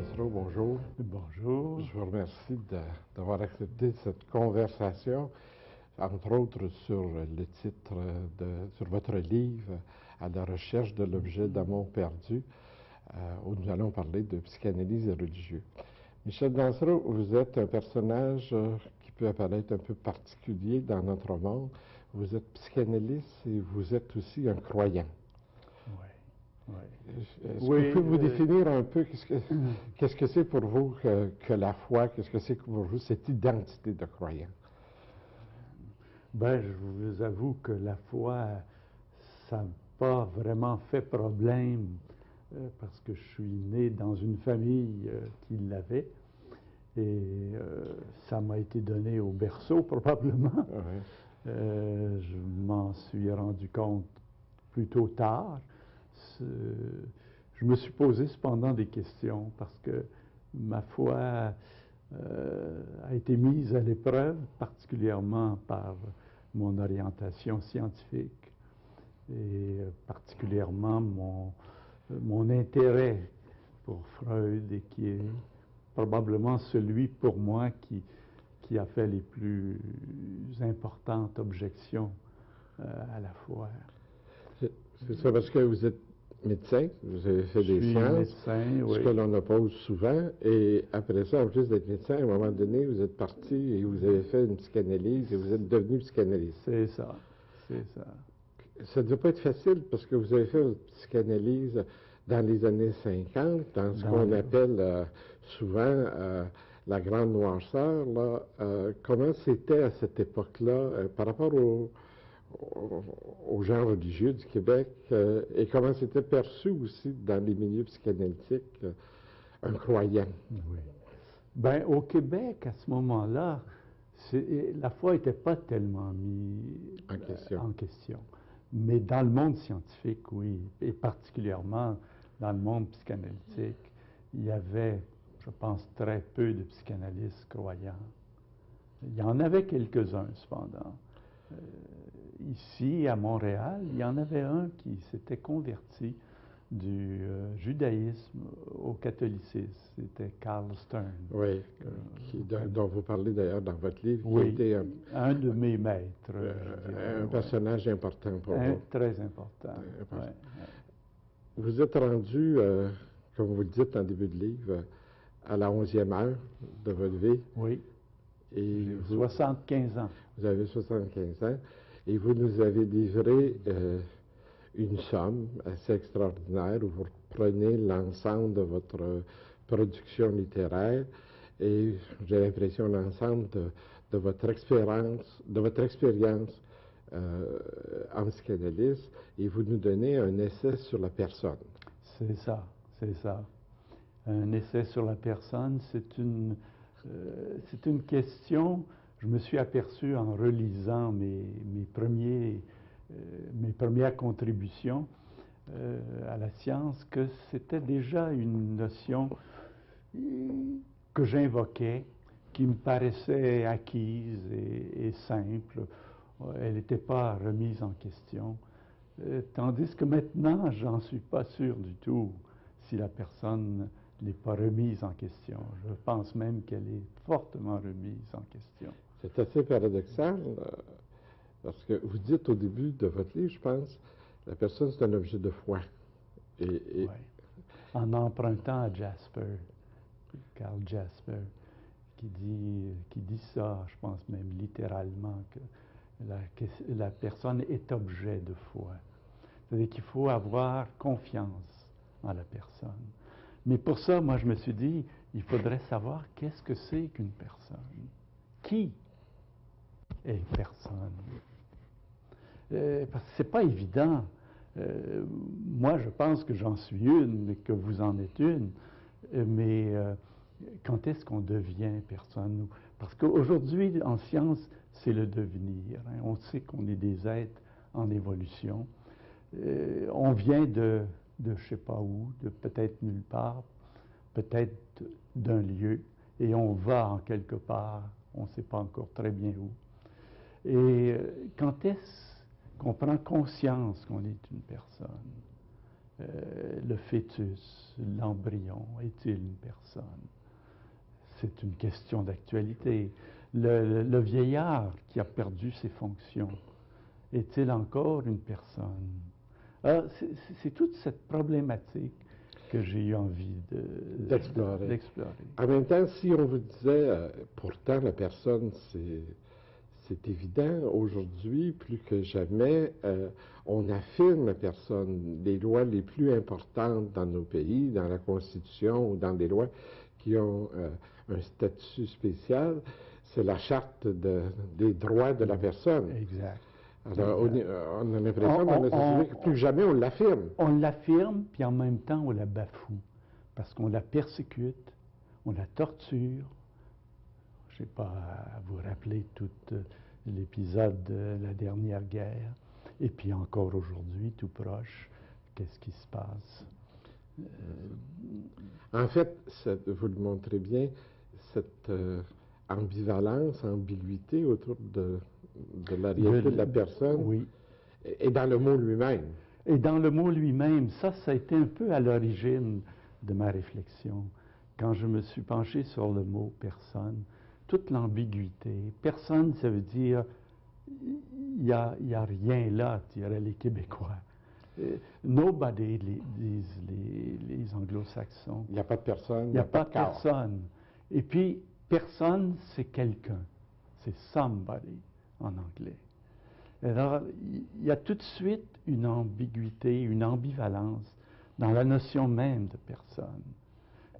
Dansereau, bonjour. Bonjour. Je vous remercie d'avoir accepté cette conversation, entre autres sur le titre sur votre livre « À la recherche de l'objet d'amour perdu », où nous allons parler de psychanalyse et religieux. Michel Dansereau, vous êtes un personnage qui peut apparaître un peu particulier dans notre monde. Vous êtes psychanalyste et vous êtes aussi un croyant. Oui. Est-ce que vous pouvez vous définir un peu qu'est-ce que c'est pour vous que la foi, qu'est-ce que c'est pour vous cette identité de croyant? Ben, je vous avoue que la foi, ça n'a pas vraiment fait problème parce que je suis né dans une famille qui l'avait et ça m'a été donné au berceau probablement. Oui. Je m'en suis rendu compte plutôt tard. Je me suis posé cependant des questions parce que ma foi a été mise à l'épreuve, particulièrement par mon orientation scientifique et particulièrement mon intérêt pour Freud et qui est probablement celui pour moi qui a fait les plus importantes objections à la foi. C'est ça, parce que vous êtes médecin, vous avez fait des sciences, médecin, oui. Ce que l'on oppose souvent, et après ça, en plus d'être médecin, à un moment donné, vous êtes parti et vous avez fait une psychanalyse et vous êtes devenu psychanalyste. C'est ça, c'est ça. Ça ne devait pas être facile parce que vous avez fait votre psychanalyse dans les années 50, dans ce qu'on appelle souvent la grande noirceur. Comment c'était à cette époque-là par rapport aux gens religieux du Québec et comment c'était perçu aussi dans les milieux psychanalytiques un croyant? Oui. Ben, au Québec, à ce moment-là, la foi n'était pas tellement mise en question. Mais dans le monde scientifique, oui, et particulièrement dans le monde psychanalytique, il y avait, je pense, très peu de psychanalystes croyants. Il y en avait quelques-uns, cependant. Ici, à Montréal, il y en avait un qui s'était converti du judaïsme au catholicisme. C'était Carl Stern. Oui, dont vous parlez d'ailleurs dans votre livre. Oui, qui était un de mes maîtres. Un personnage important pour vous. Très important. Ouais. Vous êtes rendu, comme vous le dites en début de livre, à la 11e heure de votre vie. Oui. Et j'ai 75 ans. Vous avez 75 ans. Et vous nous avez livré une somme assez extraordinaire où vous reprenez l'ensemble de votre production littéraire et j'ai l'impression l'ensemble de votre expérience, en psychanalyse et vous nous donnez un essai sur la personne. C'est ça. Un essai sur la personne, c'est une question. Je me suis aperçu en relisant mes premières contributions à la science que c'était déjà une notion que j'invoquais, qui me paraissait acquise et simple. Elle n'était pas remise en question. Tandis que maintenant, j'en suis pas sûr du tout si la personne n'est pas remise en question. Je pense même qu'elle est fortement remise en question. C'est assez paradoxal, parce que vous dites au début de votre livre, je pense, la personne c'est un objet de foi. Oui. En empruntant à Jasper, Karl Jasper, qui dit ça, je pense même littéralement, que la personne est objet de foi. C'est-à-dire qu'il faut avoir confiance en la personne. Mais pour ça, moi, je me suis dit, il faudrait savoir qu'est-ce que c'est qu'une personne. Qui est une personne? Parce que c'est pas évident. Moi, je pense que j'en suis une, que vous en êtes une, mais quand est-ce qu'on devient personne? Parce qu'aujourd'hui, en science, c'est le devenir. Hein. On sait qu'on est des êtres en évolution. On vient de je sais pas où, de peut-être nulle part, peut-être d'un lieu, et on va en quelque part, on ne sait pas encore très bien où. Et quand est-ce qu'on prend conscience qu'on est une personne? Le fœtus, l'embryon, est-il une personne? C'est une question d'actualité. Le vieillard qui a perdu ses fonctions, est-il encore une personne? C'est toute cette problématique que j'ai eu envie d'explorer. En même temps, si on vous disait, pourtant la personne, c'est évident, aujourd'hui, plus que jamais, on affirme la personne. Les lois les plus importantes dans nos pays, dans la Constitution ou dans des lois qui ont un statut spécial, c'est la charte des droits de la personne. Exact. Alors, on a l'impression dans notre société que plus jamais on l'affirme. On l'affirme, puis en même temps, on la bafoue. Parce qu'on la persécute, on la torture. Je ne sais pas à vous rappeler tout l'épisode de la dernière guerre. Et puis encore aujourd'hui, tout proche, qu'est-ce qui se passe? En fait, vous le montrez bien, cette ambivalence, ambiguïté autour de la réalité de la personne, oui. Et dans le mot lui-même. Et dans le mot lui-même, ça a été un peu à l'origine de ma réflexion. Quand je me suis penché sur le mot personne, toute l'ambiguïté. Personne, ça veut dire, il n'y a rien là, diraient les Québécois. Nobody, disent les Anglo-Saxons. Il n'y a pas de personne. Il n'y a pas de personne. Et puis, personne, c'est quelqu'un. C'est somebody en anglais. Alors, il y a tout de suite une ambiguïté, une ambivalence dans la notion même de personne.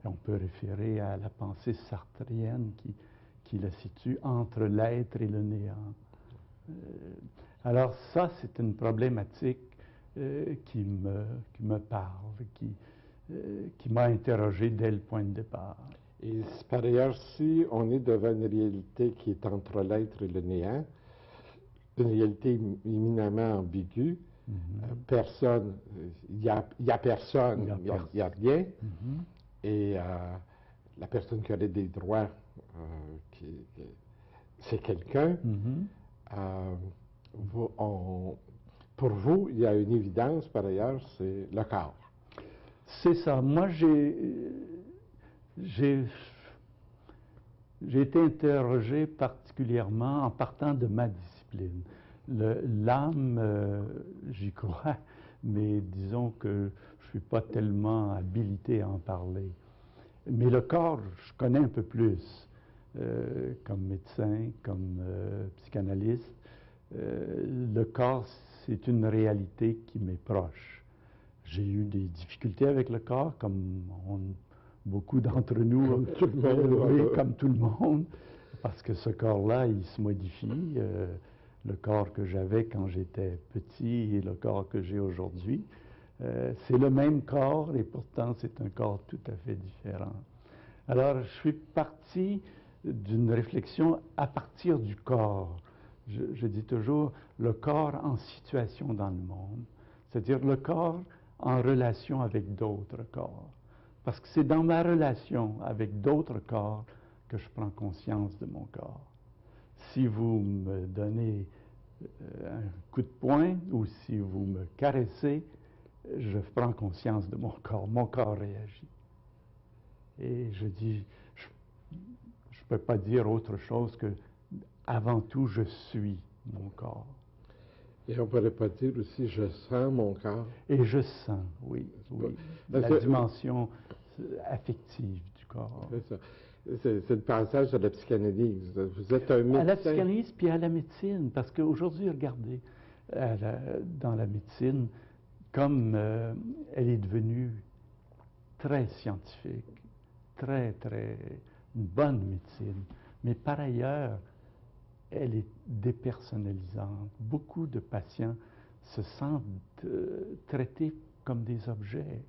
Et on peut référer à la pensée sartrienne qui la situe entre l'être et le néant. Alors ça, c'est une problématique qui me parle, qui m'a interrogé dès le point de départ. Et par ailleurs, si on est devant une réalité qui est entre l'être et le néant, une réalité éminemment ambiguë, personne, il y a personne, il n'y a rien, et la personne qui aurait des droits, c'est quelqu'un. Pour vous, il y a une évidence, par ailleurs, c'est le corps. C'est ça. Moi, j'ai été interrogé particulièrement en partant de ma discipline. L'âme, j'y crois, mais disons que je ne suis pas tellement habilité à en parler. Mais le corps, je connais un peu plus, comme médecin, comme psychanalyste. Le corps, c'est une réalité qui m'est proche. J'ai eu des difficultés avec le corps, comme beaucoup d'entre nous, comme tout le monde, parce que ce corps-là, il se modifie. Le corps que j'avais quand j'étais petit et le corps que j'ai aujourd'hui, c'est le même corps et pourtant c'est un corps tout à fait différent. Alors, je suis parti d'une réflexion à partir du corps. Je dis toujours le corps en situation dans le monde, c'est-à-dire le corps en relation avec d'autres corps. Parce que c'est dans ma relation avec d'autres corps que je prends conscience de mon corps. Si vous me donnez un coup de poing ou si vous me caressez, je prends conscience de mon corps. Mon corps réagit. Et je dis, je ne peux pas dire autre chose que, avant tout, je suis mon corps. Et on ne pourrait pas dire aussi, je sens mon corps. Et je sens, oui. La dimension affective du corps. C'est ça. C'est le passage de la psychanalyse. Vous êtes un médecin. À la psychanalyse puis à la médecine, parce qu'aujourd'hui, regardez, dans la médecine, comme elle est devenue très scientifique, très une bonne médecine, mais par ailleurs, elle est dépersonnalisante. Beaucoup de patients se sentent traités comme des objets.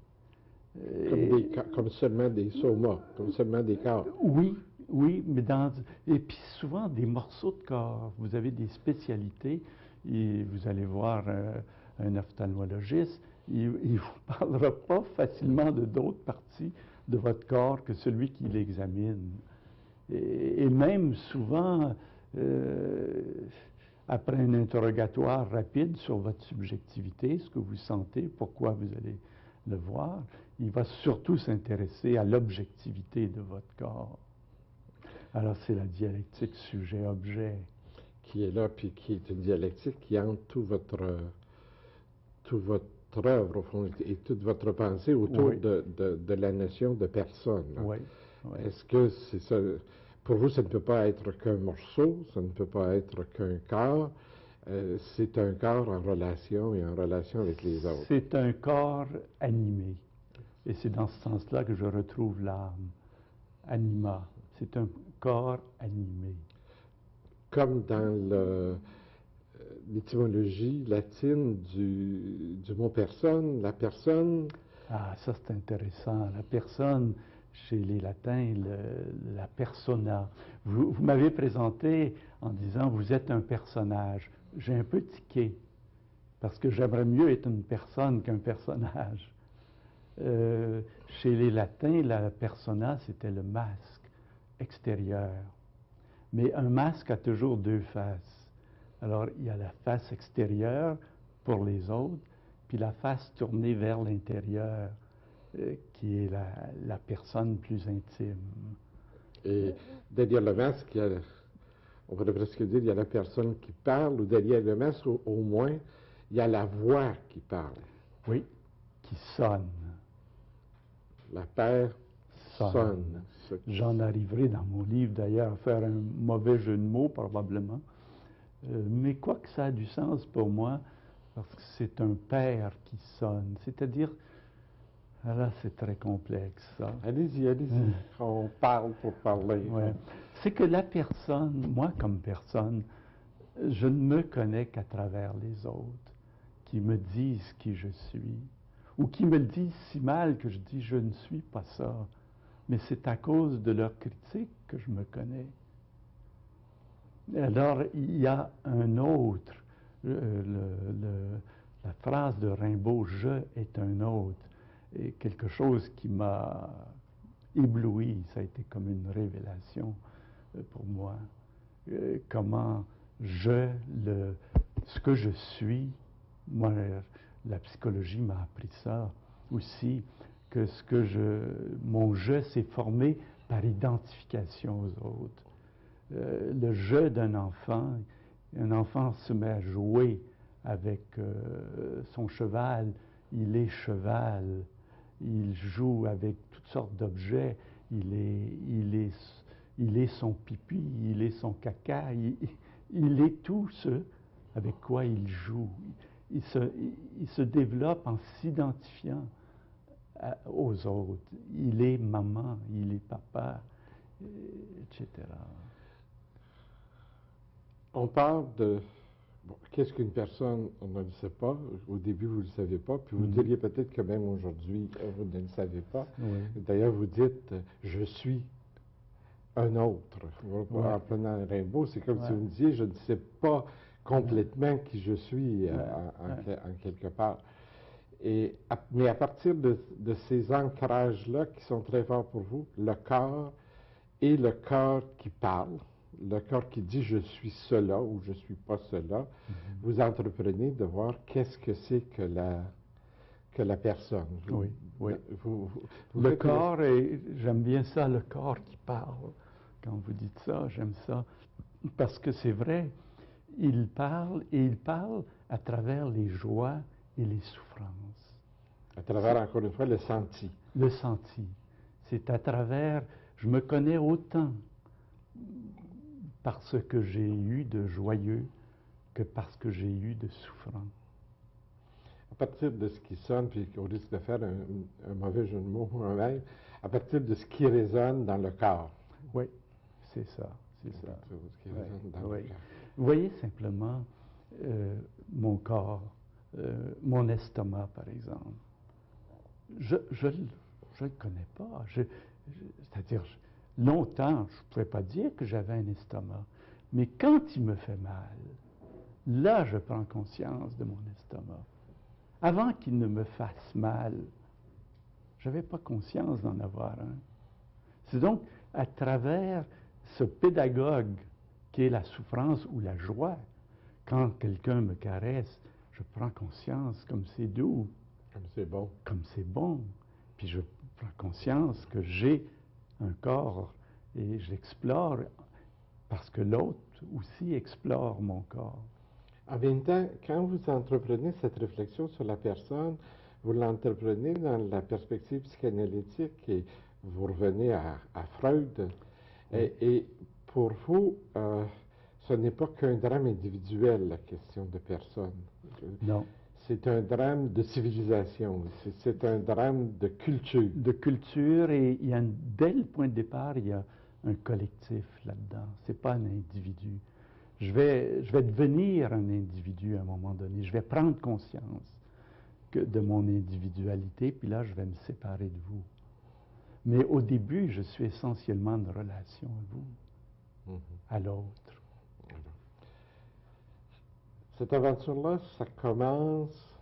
Comme seulement des somas, comme seulement des corps. Oui, mais et puis souvent des morceaux de corps. Vous avez des spécialités, et vous allez voir un ophtalmologiste, il ne vous parlera pas facilement de d'autres parties de votre corps que celui qui l'examine. Et même souvent, après un interrogatoire rapide sur votre subjectivité, ce que vous sentez, pourquoi vous allez le voir, il va surtout s'intéresser à l'objectivité de votre corps. Alors, c'est la dialectique sujet-objet. Qui est là, puis qui est une dialectique qui hante toute votre œuvre, au fond, et toute votre pensée autour Oui. de la notion de personne. Oui, oui. Est-ce que c'est ça? Pour vous, ça ne peut pas être qu'un morceau, ça ne peut pas être qu'un corps. C'est un corps en relation et en relation avec les autres. C'est un corps animé. Et c'est dans ce sens-là que je retrouve l'âme. Anima. C'est un corps animé. Comme dans l'étymologie latine du mot personne, la personne. Ah, ça c'est intéressant. La personne, chez les latins, la persona. Vous m'avez présenté en disant, vous êtes un personnage. J'ai un peu tiqué, parce que j'aimerais mieux être une personne qu'un personnage. Chez les latins, la persona, c'était le masque extérieur. Mais un masque a toujours deux faces. Alors, il y a la face extérieure pour les autres, puis la face tournée vers l'intérieur, qui est la personne plus intime. Et derrière le masque, on pourrait presque dire, il y a la personne qui parle, ou derrière le masque, au moins, il y a la voix qui parle. Oui, qui sonne. La paire sonne. J'en arriverai dans mon livre, d'ailleurs, à faire un mauvais jeu de mots, probablement. Mais quoi que ça a du sens pour moi, parce que c'est un père qui sonne. C'est-à-dire, là, c'est très complexe, ça. Allez-y, allez-y. On parle pour parler. Ouais. C'est que la personne, moi comme personne, je ne me connais qu'à travers les autres, qui me disent qui je suis, ou qui me le disent si mal que je dis je ne suis pas ça. Mais c'est à cause de leur critique que je me connais. Alors, il y a un autre, la phrase de Rimbaud, « je est un autre », et quelque chose qui m'a ébloui, ça a été comme une révélation pour moi. Comment ce que je suis, moi, la psychologie m'a appris ça aussi, que mon je s'est formé par identification aux autres. Le jeu d'un enfant, un enfant se met à jouer avec son cheval, il est cheval, il joue avec toutes sortes d'objets, il est son pipi, il est son caca, il est tout ce avec quoi il joue. Il se développe en s'identifiant aux autres. Il est maman, il est papa, etc. On parle de... Bon, qu'est-ce qu'une personne, on ne le sait pas. Au début, vous ne le savez pas. Puis vous diriez peut-être que même aujourd'hui, vous ne le savez pas. Oui. D'ailleurs, vous dites « je suis un autre ». Ouais. En prenant Rimbaud, c'est comme Ouais. si vous me disiez « je ne sais pas complètement qui je suis en quelque part ». Mais à partir de ces ancrages-là qui sont très forts pour vous, le corps et le corps qui parle, le corps qui dit « je suis cela » ou « je ne suis pas cela », vous entreprenez de voir qu'est-ce que c'est que la personne. Oui, oui. Vous Le corps, et j'aime bien ça, le corps qui parle. Quand vous dites ça, j'aime ça. Parce que c'est vrai, il parle, et il parle à travers les joies et les souffrances. À travers, encore une fois, le senti. Le senti. C'est à travers, je me connais autant parce que j'ai eu de joyeux que parce que j'ai eu de souffrant. À partir de ce qui sonne, puis qu'on risque de faire un mauvais jeu de mots moi-même, à partir de ce qui résonne dans le corps. Oui, c'est ça, c'est ça. À partir de ce qui résonne dans le corps. Vous voyez simplement mon corps, mon estomac, par exemple. Je le connais pas. C'est-à-dire, longtemps, je ne pouvais pas dire que j'avais un estomac. Mais quand il me fait mal, là, je prends conscience de mon estomac. Avant qu'il ne me fasse mal, je n'avais pas conscience d'en avoir un. C'est donc à travers ce pédagogue qui est la souffrance ou la joie, quand quelqu'un me caresse, je prends conscience comme c'est doux. Comme c'est bon. Comme c'est bon. Puis je prends conscience que j'ai un corps et je l'explore parce que l'autre aussi explore mon corps. En même temps, quand vous entreprenez cette réflexion sur la personne, vous l'entreprenez dans la perspective psychanalytique et vous revenez à Freud. Oui. Et pour vous, ce n'est pas qu'un drame individuel, la question de personne. Non. C'est un drame de civilisation, c'est un drame de culture. De culture, et il y a dès le point de départ, il y a un collectif là-dedans. C'est pas un individu. Je vais devenir un individu à un moment donné. Je vais prendre conscience de mon individualité, puis là, je vais me séparer de vous. Mais au début, je suis essentiellement une relation à vous, à l'autre. Cette aventure-là, ça commence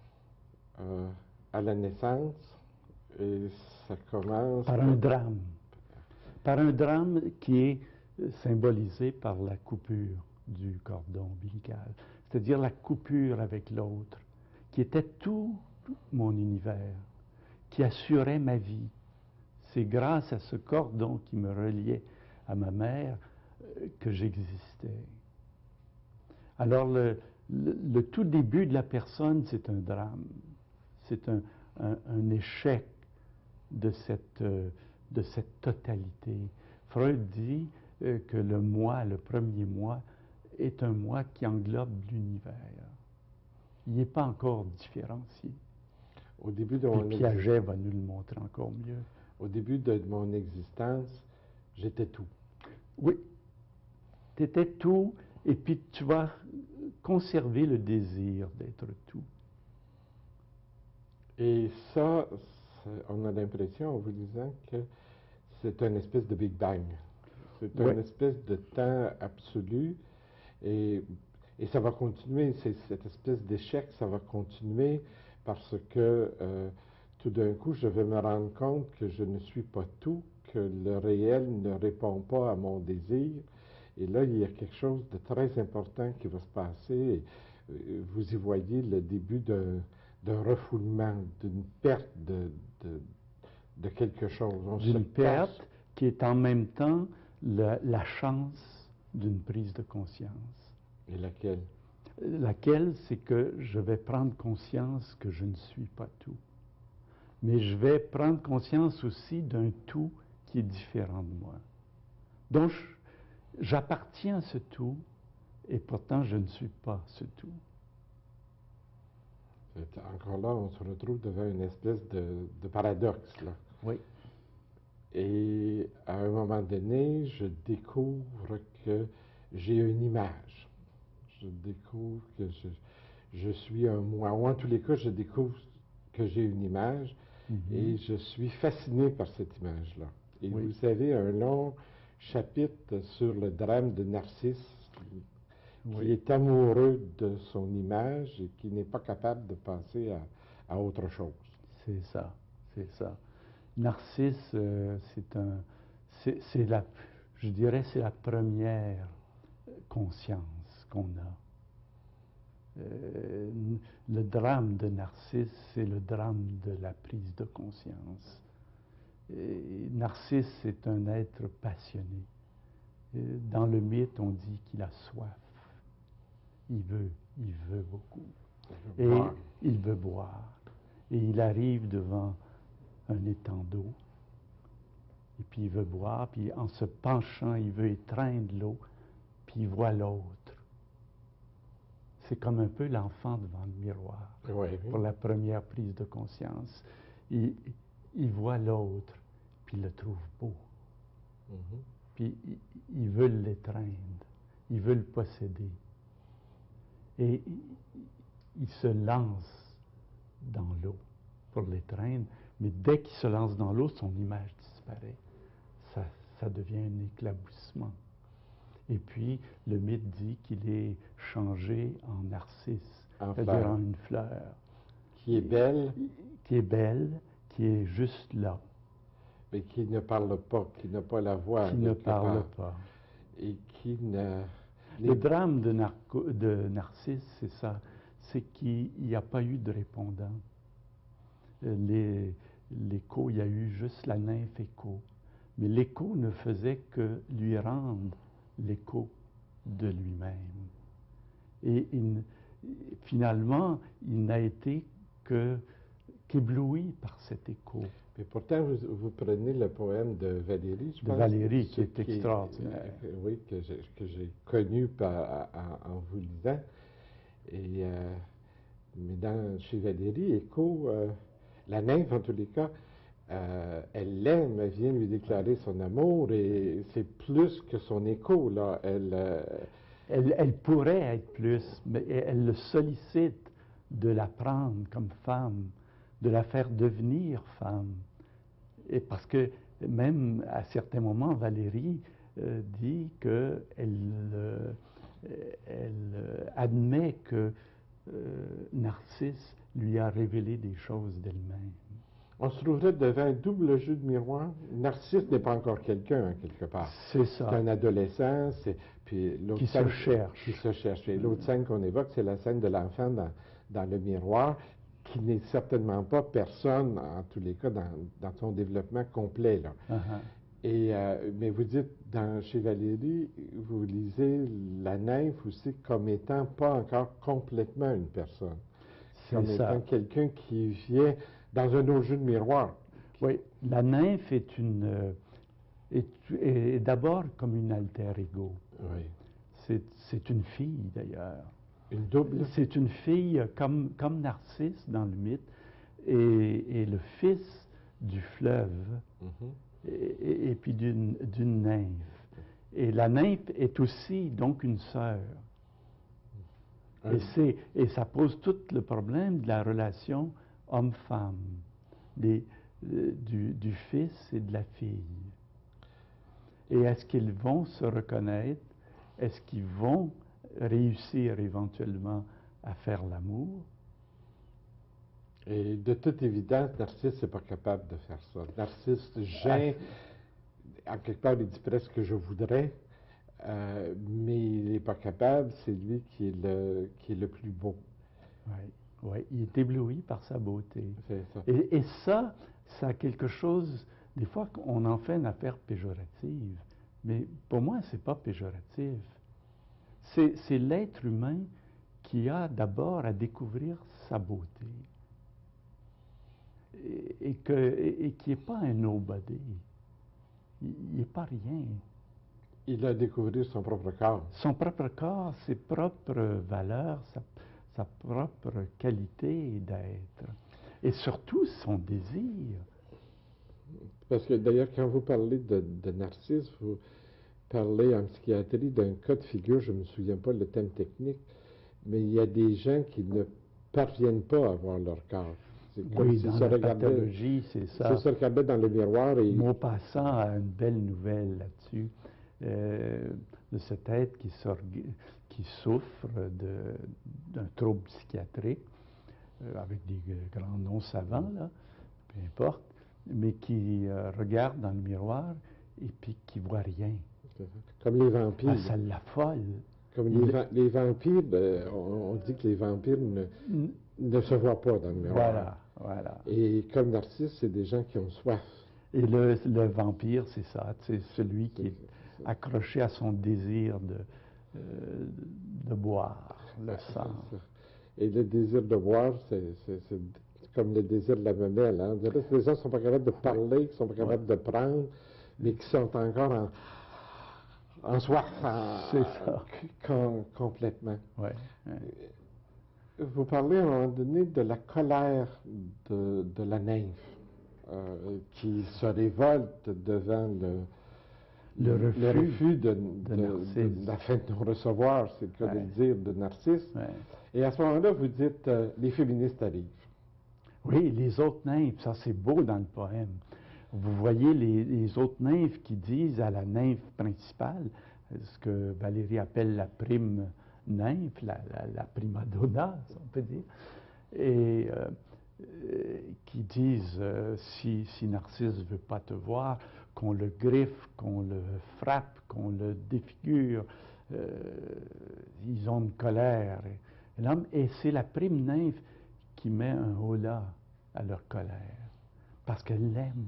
à la naissance et ça commence... Par un drame. Par un drame qui est symbolisé par la coupure du cordon ombilical. C'est-à-dire la coupure avec l'autre, qui était tout mon univers, qui assurait ma vie. C'est grâce à ce cordon qui me reliait à ma mère que j'existais. Alors, le tout début de la personne, c'est un drame. C'est un échec de cette totalité. Freud dit que le moi, le premier moi, est un moi qui englobe l'univers. Il n'est pas encore différencié. Au début de Puis mon Piaget va nous le montrer encore mieux. Au début de mon existence, j'étais tout. Oui, tu étais tout, et puis tu vas conserver le désir d'être tout. Et ça, on a l'impression, en vous disant, que c'est une espèce de Big Bang. C'est Oui. une espèce de temps absolu, et ça va continuer. Cette espèce d'échec, ça va continuer parce que tout d'un coup, je vais me rendre compte que je ne suis pas tout, que le réel ne répond pas à mon désir. Et là, il y a quelque chose de très important qui va se passer. Vous y voyez le début d'un refoulement, d'une perte de quelque chose. D'une perte qui est en même temps la chance d'une prise de conscience. Et laquelle? Laquelle, c'est que je vais prendre conscience que je ne suis pas tout. Mais je vais prendre conscience aussi d'un tout qui est différent de moi. Donc, j'appartiens à ce tout, et pourtant je ne suis pas ce tout. Encore là, on se retrouve devant une espèce de paradoxe, là. Oui. Et à un moment donné, je découvre que j'ai une image. Je découvre que je suis un moi. Ou en tous les cas, je découvre que j'ai une image et je suis fasciné par cette image-là. Et Oui. vous avez un long chapitre sur le drame de Narcisse, qui est amoureux de son image et qui n'est pas capable de passer à autre chose. C'est ça, c'est ça. Narcisse, je dirais, c'est la première conscience qu'on a. Le drame de Narcisse, c'est le drame de la prise de conscience. Et Narcisse est un être passionné. Dans le mythe, on dit qu'il a soif. Il veut beaucoup. Et il veut boire. Et il arrive devant un étang d'eau. Et puis il veut boire, puis en se penchant, il veut étreindre l'eau, puis il voit l'autre. C'est comme un peu l'enfant devant le miroir, pour la première prise de conscience. Il voit l'autre, puis il le trouve beau. Puis il veut l'étreindre, il veut le posséder. Et il se lance dans l'eau pour l'étreindre, mais dès qu'il se lance dans l'eau, son image disparaît. Ça devient un éclaboussement. Et puis, le mythe dit qu'il est changé en narcisse, c'est-à-dire en une fleur. Qui est belle. Qui est belle, qui est juste là. Mais qui ne parle pas, qui n'a pas la voix. Qui ne parle pas. Et qui ne... Le drame de Narcisse, c'est ça. C'est qu'il n'y a pas eu de répondant. l'écho, il y a eu juste la nymphe écho. Mais l'écho ne faisait que lui rendre l'écho de lui-même. Et finalement, il n'a été qu'ébloui par cet écho. Mais pourtant, vous prenez le poème de Valérie, je De pense. Valérie, qui est extraordinaire. Oui, que j'ai connu en vous lisant. Et, mais chez Valérie, Écho, la nymphe, en tous les cas, elle l'aime, elle vient lui déclarer son amour, et c'est plus que son écho, là. Elle pourrait être plus, mais elle le sollicite de la prendre comme femme, de la faire devenir femme. Et parce que même à certains moments, Valérie dit qu'elle admet que Narcisse lui a révélé des choses d'elle-même. On se trouverait devant un double jeu de miroir. Narcisse n'est pas encore quelqu'un, quelque part. C'est ça. C'est un adolescent, puis l'autre qui scène, se cherche. Qui se cherche. Et l'autre scène qu'on évoque, c'est la scène de l'enfant dans le miroir, qui n'est certainement pas personne, en tous les cas, dans son développement complet, là. Et, mais vous dites, chez Valérie, vous lisez la nymphe aussi comme étant pas encore complètement une personne. Comme étant quelqu'un qui vient dans un autre jeu de miroir. Oui, la nymphe est d'abord comme une alter ego. Oui. C'est une fille, d'ailleurs. Une double? C'est une fille comme Narcisse dans le mythe, et le fils du fleuve, et puis d'une nymphe. Et la nymphe est aussi donc une sœur. Et ça pose tout le problème de la relation homme-femme, du fils et de la fille. Et est-ce qu'ils vont se reconnaître? Est-ce qu'ils vont réussir éventuellement à faire l'amour? Et de toute évidence, Narcisse n'est pas capable de faire ça. Narcisse gêne, en quelque part, il dit presque je voudrais, mais il n'est pas capable, c'est lui qui est le plus beau. Oui, il est ébloui par sa beauté. C'est ça. Et ça a quelque chose, des fois on en fait une affaire péjorative, mais pour moi c'est pas péjoratif. C'est l'être humain qui a d'abord à découvrir sa beauté et qui n'est pas un nobody. Il n'est pas rien. Il a découvert son propre corps. Son propre corps, ses propres valeurs, sa propre qualité d'être. Et surtout son désir. Parce que d'ailleurs, quand vous parlez de Narcisse, vous parlez en psychiatrie d'un cas de figure, je ne me souviens pas le thème technique, mais il y a des gens qui ne parviennent pas à voir leur corps. Oui, dans la pathologie, c'est ça. C'est se regarder dans le miroir et... Maupassant a une belle nouvelle là-dessus, de cet être qui souffre d'un trouble psychiatrique, avec des grands noms savants, là, peu importe, mais qui regarde dans le miroir et puis qui ne voit rien. Comme les vampires. Ah, ça l'affole. Comme les vampires, on dit que les vampires ne se voient pas dans le miroir. Voilà. Et comme Narcisse, c'est des gens qui ont soif. Et le vampire, c'est ça, c'est celui qui est accroché à son désir de boire le sang. Et le désir de boire, c'est comme le désir de la mamelle. Hein? Les gens ne sont pas capables de parler, qui ne sont pas capables de prendre, mais qui sont encore en soif. C'est ça. Complètement. Ouais. Vous parlez à un moment donné de la colère de la nymphe qui se révolte devant le refus de la fin de nous recevoir, c'est le cas de le dire, de Narcisse. Et à ce moment-là, vous dites les féministes arrivent. Oui, les autres nymphes, ça c'est beau dans le poème. Vous voyez les autres nymphes qui disent à la nymphe principale, ce que Valérie appelle la prime nymphe, la prima donna, si on peut dire, et qui disent si Narcisse ne veut pas te voir, qu'on le griffe, qu'on le frappe, qu'on le défigure, ils ont une colère. Et c'est la prime nymphe qui met un holà à leur colère, parce qu'elle l'aime.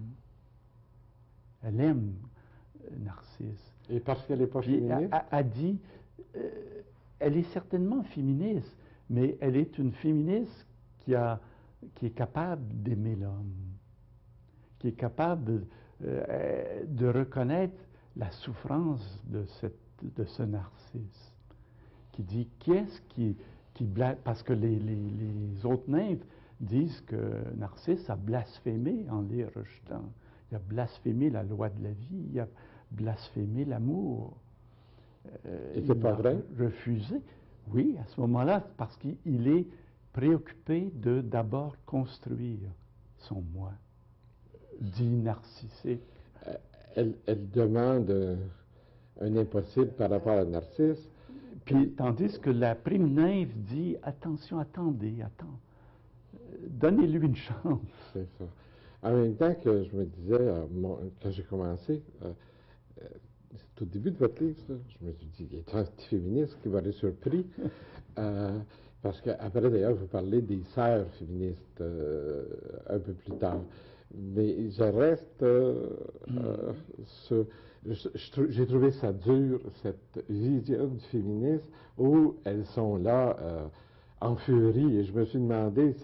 Elle aime Narcisse. Et parce qu'elle n'est pas Puis féministe? a dit, euh, elle est certainement féministe, mais elle est une féministe qui est capable d'aimer l'homme, qui est capable de reconnaître la souffrance de ce Narcisse, qui dit qu'est-ce qui parce que les autres nymphes disent que Narcisse a blasphémé en les rejetant. Il a blasphémé la loi de la vie, il a blasphémé l'amour. Et c'est pas vrai? Refusé. Oui, à ce moment-là, parce qu'il est préoccupé de d'abord construire son moi, dit narcissique. Elle demande un impossible par rapport à Narcisse. Puis, tandis que la prime nymphe dit, attention, attendez, donnez-lui une chance. C'est ça. En même temps que je me disais, quand j'ai commencé, c'est au début de votre livre, ça, je me suis dit, il est un petit féministe qui va être surpris. Parce qu'après, d'ailleurs, vous parlez des sœurs féministes un peu plus tard. Mais je reste j'ai trouvé ça dur, cette vision du féminisme, où elles sont là en furie. Et je me suis demandé,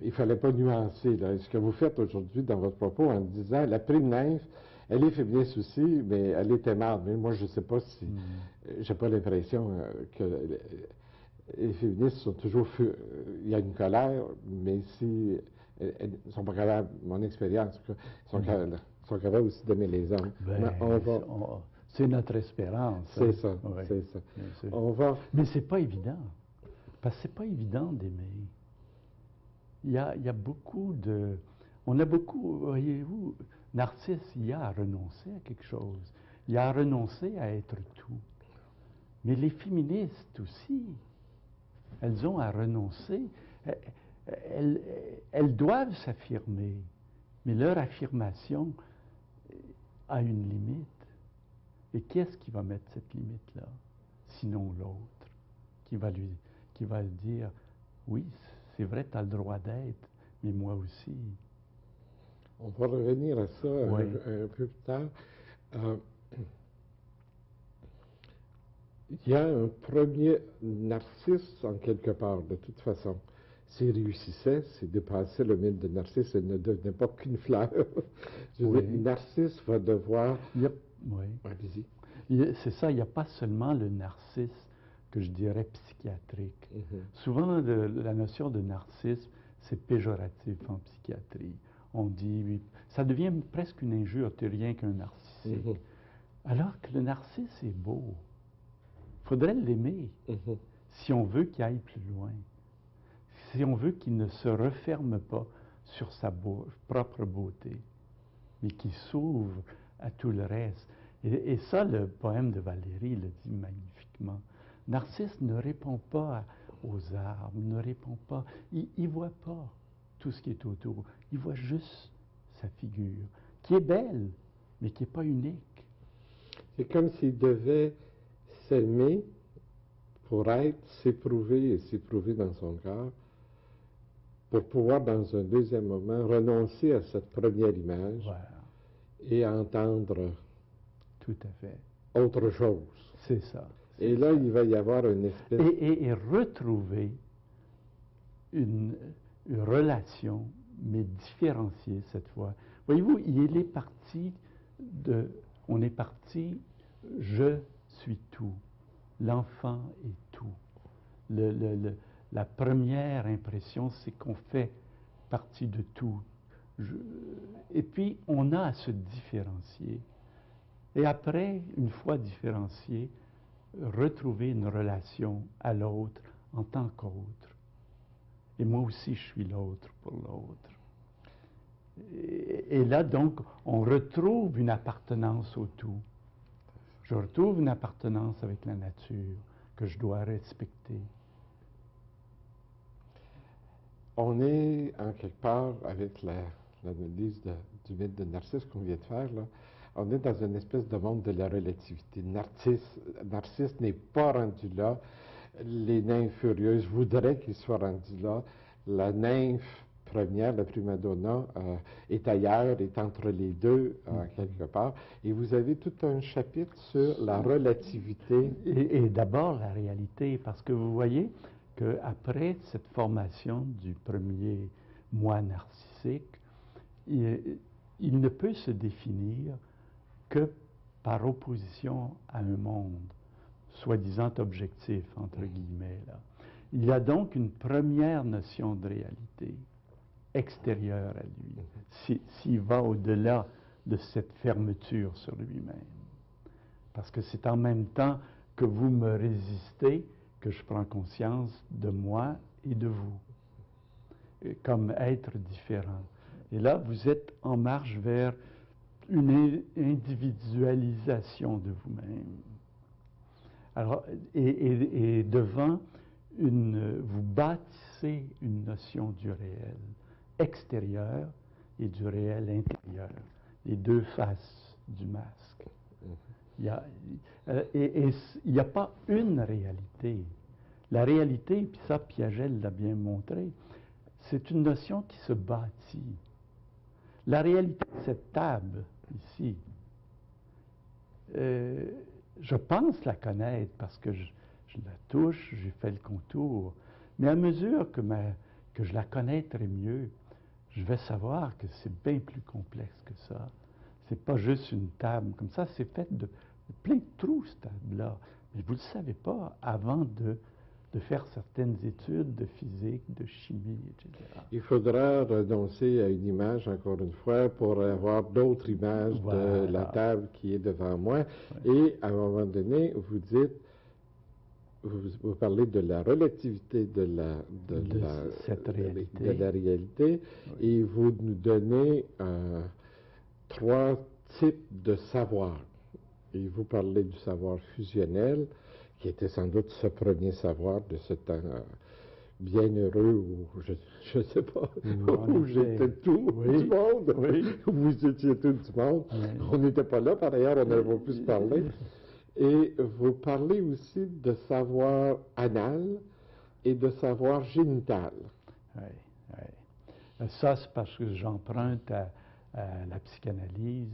il ne fallait pas nuancer là, ce que vous faites aujourd'hui dans votre propos en disant la prime nymphe, elle est féministe aussi, mais elle est aimable. Mais moi, je ne sais pas si. J'ai pas l'impression que les féministes sont toujours. Il y a une colère, mais si. Elles ne sont pas capables, mon expérience, sont capables aussi d'aimer les hommes. Ben, c'est notre espérance. C'est ça, oui. c'est ça. Mais c'est pas évident. Parce que c'est pas évident d'aimer. Il y a beaucoup de... On a beaucoup, voyez-vous, Narcisse, il a renoncé à quelque chose. Il a renoncé à être tout. Mais les féministes aussi, elles ont à renoncer. Elles doivent s'affirmer, mais leur affirmation a une limite. Et qu'est-ce qui va mettre cette limite-là, sinon l'autre, qui va dire, oui, c'est vrai, tu as le droit d'être, mais moi aussi. On va revenir à ça oui. un peu plus tard. Il y a un premier Narcisse, en quelque part, de toute façon. S'il réussissait, s'il dépassait le mythe de Narcisse, il ne devenait pas qu'une fleur. Narcisse va devoir... oui. Allez-y. C'est ça, il n'y a pas seulement le narcisse que je dirais psychiatrique. Souvent, la notion de narcisse, c'est péjoratif en psychiatrie. On dit, oui, ça devient presque une injure, tu n'es rien qu'un narcissique. Alors que le narcisse est beau. Il faudrait l'aimer si on veut qu'il aille plus loin. Si on veut qu'il ne se referme pas sur sa propre beauté, mais qu'il s'ouvre à tout le reste. Et ça, le poème de Valérie le dit magnifiquement. Narcisse ne répond pas aux arbres, ne répond pas, il ne voit pas tout ce qui est autour. Il voit juste sa figure, qui est belle, mais qui n'est pas unique. C'est comme s'il devait s'aimer pour être, s'éprouver et s'éprouver dans son cœur, pour pouvoir, dans un deuxième moment, renoncer à cette première image et entendre tout à fait autre chose. C'est ça. Et là, il va y avoir une espèce... Et retrouver une relation, mais différenciée cette fois. Voyez-vous, il est parti on est parti, je suis tout. L'enfant est tout. La première impression, c'est qu'on fait partie de tout. Et puis, on a à se différencier. Et après, une fois différencié, retrouver une relation à l'autre en tant qu'autre. Et moi aussi, je suis l'autre pour l'autre. Et là, donc, on retrouve une appartenance au tout. Je retrouve une appartenance avec la nature que je dois respecter. On est, en quelque part, avec l'analyse du mythe de Narcisse qu'on vient de faire, là, on est dans une espèce de monde de la relativité. Narcisse n'est pas rendu là. Les nymphes furieuses voudraient qu'il soit rendu là. La nymphe première, la prima donna, est ailleurs, est entre les deux, quelque part. Et vous avez tout un chapitre sur la relativité. Et d'abord la réalité, parce que vous voyez qu'après cette formation du premier moi narcissique, il ne peut se définir que par opposition à un monde, soi-disant objectif, entre guillemets, là. Il a donc une première notion de réalité extérieure à lui, s'il va au-delà de cette fermeture sur lui-même. Parce que c'est en même temps que vous me résistez que je prends conscience de moi et de vous, comme être différent. Et là, vous êtes en marche vers une individualisation de vous-même. Alors, et devant vous bâtissez une notion du réel extérieur et du réel intérieur, les deux faces du masque. Il n'y a pas une réalité. La réalité, puis ça, Piaget l'a bien montré, c'est une notion qui se bâtit. La réalité de cette table, ici, je pense la connaître parce que je la touche, j'ai fait le contour. Mais à mesure que je la connaîtrai mieux, je vais savoir que c'est bien plus complexe que ça. C'est pas juste une table comme ça, c'est fait de plein de trous, cette table-là. Mais vous ne le savez pas avant de faire certaines études de physique, de chimie, etc. Il faudra renoncer à une image, encore une fois, pour avoir d'autres images de la table qui est devant moi. Ouais. Et à un moment donné, vous dites, vous parlez de la relativité de cette réalité. De la réalité, oui. Et vous nous donnez 3 types de savoir. Et vous parlez du savoir fusionnel, qui était sans doute ce premier savoir de ce temps bienheureux où je ne sais pas, où j'étais tout du monde, où vous étiez tout du monde. On n'était pas là, par ailleurs, on n'avait pas pu se parler. Et vous parlez aussi de savoir anal et de savoir génital. Oui. Ça, c'est parce que j'emprunte à la psychanalyse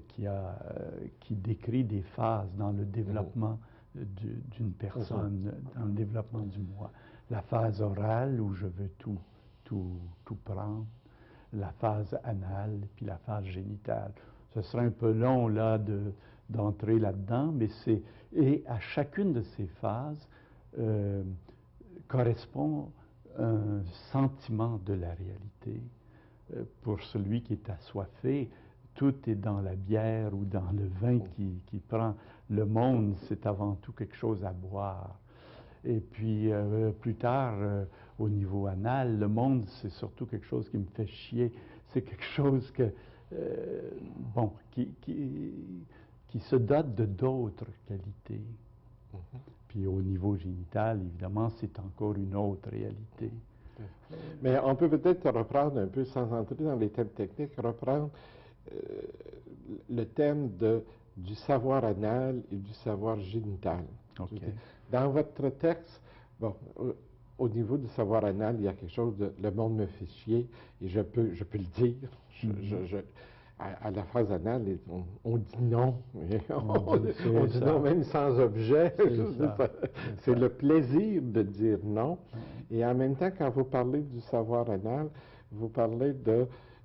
qui décrit des phases dans le développement d'une personne, dans le développement du moi. La phase orale, où je veux tout prendre, la phase anale, puis la phase génitale. Ce serait un peu long, là, d'entrer là-dedans, mais et à chacune de ces phases correspond un sentiment de la réalité. Pour celui qui est assoiffé, tout est dans la bière ou dans le vin qui prend. Le monde, c'est avant tout quelque chose à boire. Et puis, plus tard, au niveau anal, le monde, c'est surtout quelque chose qui me fait chier. C'est quelque chose qui se dote de d'autres qualités. Puis au niveau génital, évidemment, c'est encore une autre réalité. Mais on peut peut-être reprendre un peu, sans entrer dans les thèmes techniques, reprendre le thème du savoir anal et du savoir génital. Okay. Dans votre texte, bon, au niveau du savoir anal, il y a quelque chose de « le monde me fait chier » et je peux le dire. À la phase anale, on dit non. On dit non même sans objet. C'est le plaisir de dire non. Et en même temps, quand vous parlez du savoir anal, vous parlez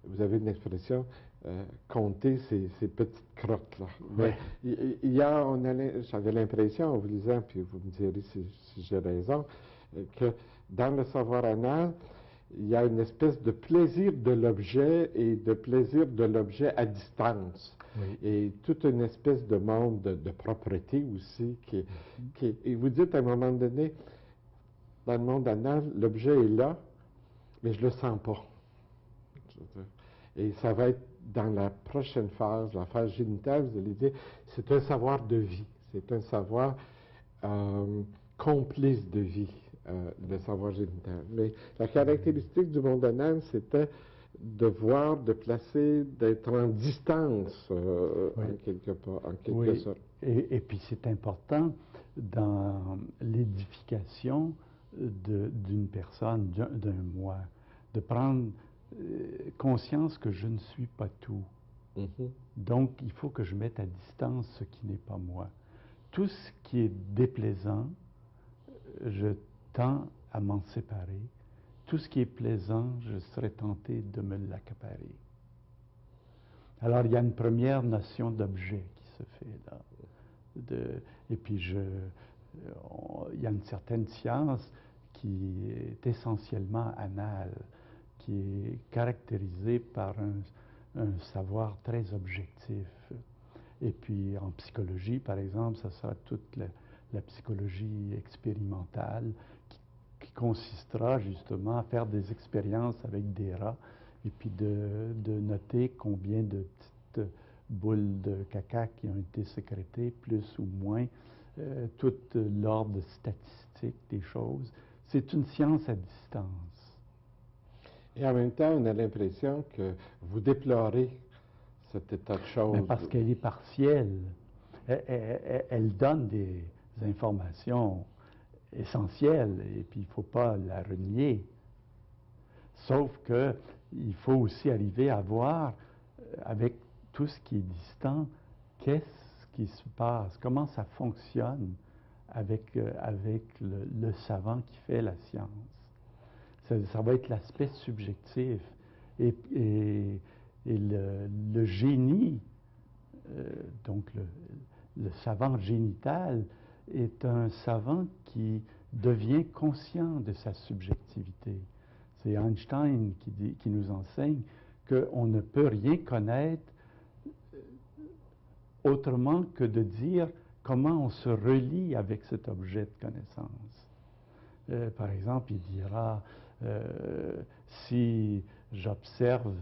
vous avez une expression, compter ces petites crottes-là. Mais j'avais l'impression, en vous lisant, puis vous me direz si j'ai raison, que dans le savoir anal, il y a une espèce de plaisir de l'objet et de plaisir de l'objet à distance. Oui. Et toute une espèce de monde de propreté aussi. Et vous dites à un moment donné, dans le monde anal, l'objet est là, mais je ne le sens pas. Et ça va être dans la prochaine phase, la phase génitale, vous allez dire, c'est un savoir de vie. C'est un savoir complice de vie. Le savoir génital. Mais la caractéristique du monde anal, c'était de voir, de placer, d'être en distance, en quelque sorte. Et puis c'est important dans l'édification d'une personne, d'un moi. de prendre conscience que je ne suis pas tout. Mhm. Donc, il faut que je mette à distance ce qui n'est pas moi. Tout ce qui est déplaisant, je tends à m'en séparer. Tout ce qui est plaisant, je serais tenté de me l'accaparer. Alors, il y a une première notion d'objet qui se fait là. Et puis, il y a une certaine science qui est essentiellement anale, qui est caractérisée par un savoir très objectif. Et puis, en psychologie, par exemple, ça sera toute la psychologie expérimentale qui consistera justement à faire des expériences avec des rats et puis de noter combien de petites boules de caca qui ont été sécrétées, plus ou moins, tout l'ordre statistique des choses. C'est une science à distance. Et en même temps, on a l'impression que vous déplorez cet état de choses. Mais parce qu'elle est partielle. Elle donne des informations essentielles et puis il ne faut pas la renier. Sauf qu'il faut aussi arriver à voir, avec tout ce qui est distant, qu'est-ce qui se passe, comment ça fonctionne avec le savant qui fait la science. Ça va être l'aspect subjectif. Et le génie, donc le savant génital, est un savant qui devient conscient de sa subjectivité. C'est Einstein qui nous enseigne qu'on ne peut rien connaître autrement que de dire comment on se relie avec cet objet de connaissance. Par exemple, il dira, si j'observe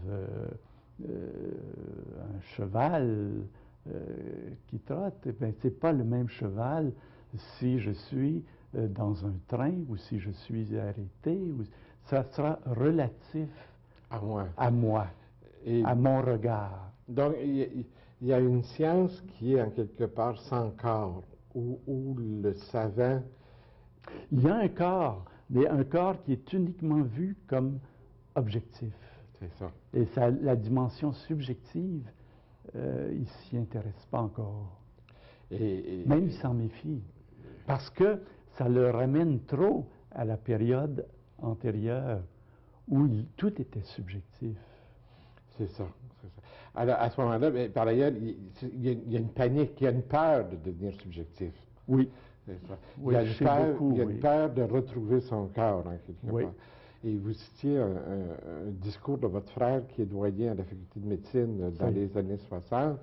un cheval qui trotte, eh bien, ce n'est pas le même cheval si je suis dans un train ou si je suis arrêté. Ça sera relatif à moi. Et à mon regard. Donc, il y a une science qui est en quelque part sans corps, où le savant... Il y a un corps, mais un corps qui est uniquement vu comme objectif. C'est ça. Et la dimension subjective, il ne s'y intéresse pas encore. Même il s'en méfie. Parce que ça le ramène trop à la période antérieure où tout était subjectif. C'est ça. Alors, à ce moment-là, par ailleurs, il y a une panique, il y a une peur de devenir subjectif. Oui. C'est ça. Oui, il y a une peur de retrouver son corps, en quelque part. Et vous citiez un discours de votre frère qui est doyen à la faculté de médecine dans les années 60.